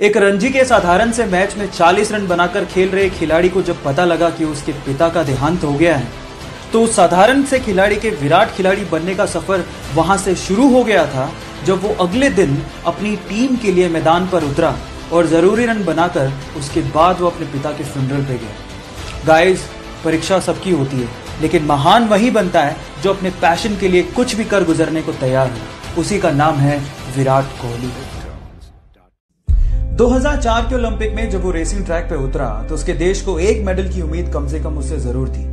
एक रणजी के साधारण से मैच में 40 रन बनाकर खेल रहे खिलाड़ी को जब पता लगा कि उसके पिता का देहांत हो गया है, तो उस साधारण से खिलाड़ी के विराट खिलाड़ी बनने का सफर वहां से शुरू हो गया था, जब वो अगले दिन अपनी टीम के लिए मैदान पर उतरा और जरूरी रन बनाकर उसके बाद वो अपने पिता के फ्यूनरल पे गया। गाइस, परीक्षा सबकी होती है, लेकिन महान वही बनता है जो अपने पैशन के लिए कुछ भी कर गुजरने को तैयार है। उसी का नाम है विराट कोहली। 2004 के ओलंपिक में जब वो रेसिंग ट्रैक पे उतरा तो उसके देश को एक मेडल की उम्मीद कम से कम उससे जरूर थी,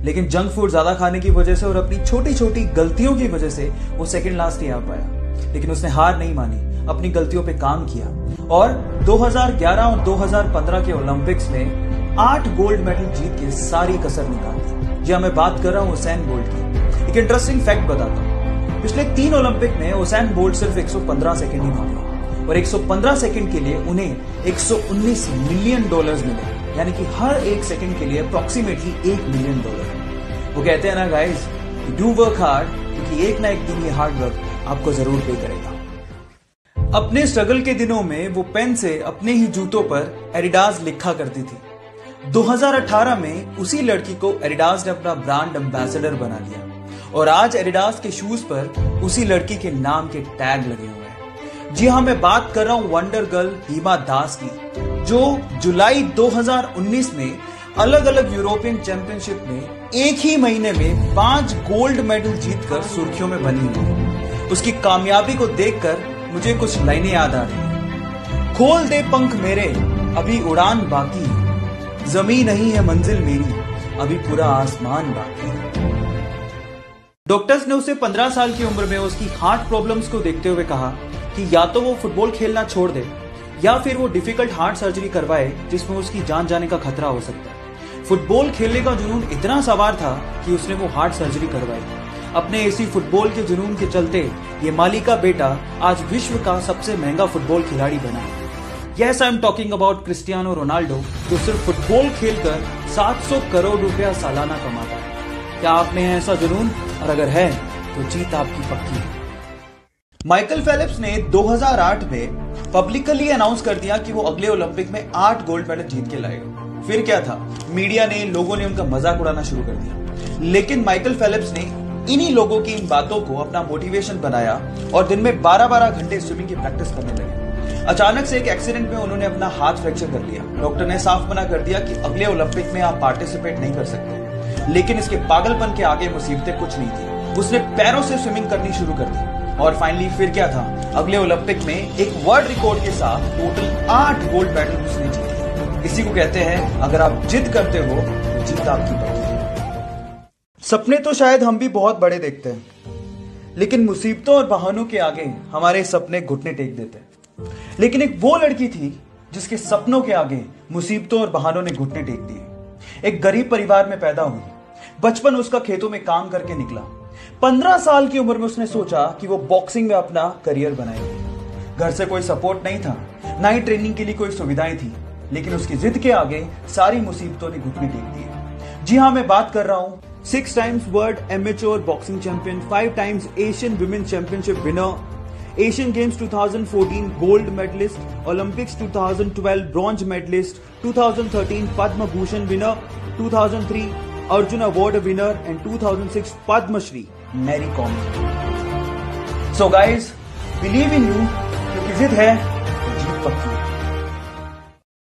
लेकिन जंक फूड ज्यादा खाने की वजह से और अपनी छोटी छोटी गलतियों की वजह से वो सेकंड लास्ट ही आ पाया। लेकिन उसने हार नहीं मानी, अपनी गलतियों पे काम किया और 2011 और 2015 के ओलंपिक्स में 8 गोल्ड मेडल जीत के सारी कसर निकाल दी। जी हाँ, मैं बात कर रहा हूँ उसैन बोल्ट की। एक इंटरेस्टिंग फैक्ट बताता हूँ, पिछले 3 ओलंपिक में उसैन बोल्ट सिर्फ 115 सेकंड ही भागे और 115 सेकंड के लिए उन्हें 119 मिलियन डॉलर्स मिले, यानी कि हर एक सेकंड के लिए अप्रोक्सीमेटली $1 मिलियन। वो कहते हैं ना गाइस, डू वर्क हार्ड, क्योंकि एक ना एक दिन ये हार्ड वर्क आपको जरूर पे करेगा। अपने स्ट्रगल के दिनों में वो पेन से अपने ही जूतों पर एडिडास लिखा करती थी। 2018 में उसी लड़की को एडिडास ने अपना ब्रांड एम्बेसडर बना लिया और आज एडिडास के शूज पर उसी लड़की के नाम के टैग लगे हुए हैं। जी हाँ, मैं बात कर रहा हूं वंडर गर्ल हिमा दास की, जो जुलाई 2019 में अलग अलग यूरोपियन चैंपियनशिप में एक ही महीने में 5 गोल्ड मेडल जीतकर सुर्खियों में बनी हुई है। उसकी कामयाबी को देखकर मुझे कुछ लाइनें याद आ रही हैं। खोल दे पंख मेरे, अभी उड़ान बाकी है, जमीन नहीं है मंजिल मेरी, अभी पूरा आसमान बाकी है। डॉक्टर्स ने उसे 15 साल की उम्र में उसकी हार्ट प्रॉब्लम्स को देखते हुए कहा कि या तो वो फुटबॉल खेलना छोड़ दे या फिर वो डिफिकल्ट हार्ट सर्जरी करवाए जिसमें उसकी जान जाने का खतरा हो सकता है। फुटबॉल खेलने का जुनून इतना सवार था कि उसने वो हार्ट सर्जरी करवाई। अपने इसी फुटबॉल के जुनून के चलते ये माली का बेटा आज विश्व का सबसे महंगा फुटबॉल खिलाड़ी बना है। Yes, I am talking about Cristiano Ronaldo, जो सिर्फ फुटबॉल खेलकर 700 करोड़ रुपया सालाना कमाता है। क्या आप में है ऐसा जुनून? और अगर है तो जीत आपकी पक्की है। माइकल फेलिप्स ने 2008 में पब्लिकली अनाउंस कर दिया कि वो अगले ओलंपिक में 8 गोल्ड मेडल जीत के लाएगा। फिर क्या था, मीडिया ने, लोगों ने उनका मजाक उड़ाना शुरू कर दिया। लेकिन माइकल फेलिप्स ने इन्हीं लोगों की इन बातों को अपना मोटिवेशन बनाया और दिन में 12-12 घंटे स्विमिंग की प्रैक्टिस करने लगे। अचानक से एक एक्सीडेंट में उन्होंने अपना हाथ फ्रैक्चर कर लिया। डॉक्टर ने साफ मना कर दिया कि अगले ओलंपिक में आप पार्टिसिपेट नहीं कर सकते। लेकिन इसके पागलपन के आगे मुसीबतें कुछ नहीं थी। उसने पैरों से स्विमिंग करनी शुरू कर दी और फाइनली फिर क्या था, अगले ओलंपिक में एक वर्ल्ड रिकॉर्ड के साथ टोटल 8 गोल्ड मेडल उसने जीते। इसी को कहते हैं, अगर आप जिद करते हो तो जीत आपकी पक्की है। सपने तो शायद हम भी बहुत बड़े देखते हैं, लेकिन मुसीबतों और बहानों के आगे हमारे सपने घुटने टेक देते हैं। लेकिन एक वो लड़की थी जिसके सपनों के आगे मुसीबतों और बहानों ने घुटने टेक दिए। एक गरीब परिवार में पैदा हुई, बचपन उसका खेतों में काम करके निकला। 15 साल की उम्र में उसने सोचा कि वो बॉक्सिंग में अपना करियर बनाएगी। घर से कोई सपोर्ट नहीं था, ना ही ट्रेनिंग के लिए कोई सुविधाएं थी, लेकिन उसकी जिद के आगे सारी मुसीबतों ने घुटने टेक दिए। जी हाँ, मैं बात कर रहा हूं 6 times world amateur boxing champion, 5 times Asian women championship winner, Asian games 2014 gold medalist, Olympics 2012 bronze medalist, 2013 Padma Bhushan winner, 2003 Arjuna award winner and 2006 Padma Shri Mary Kom. So guys, believe in you, क्योंकि जिद है तो जीत पक्की।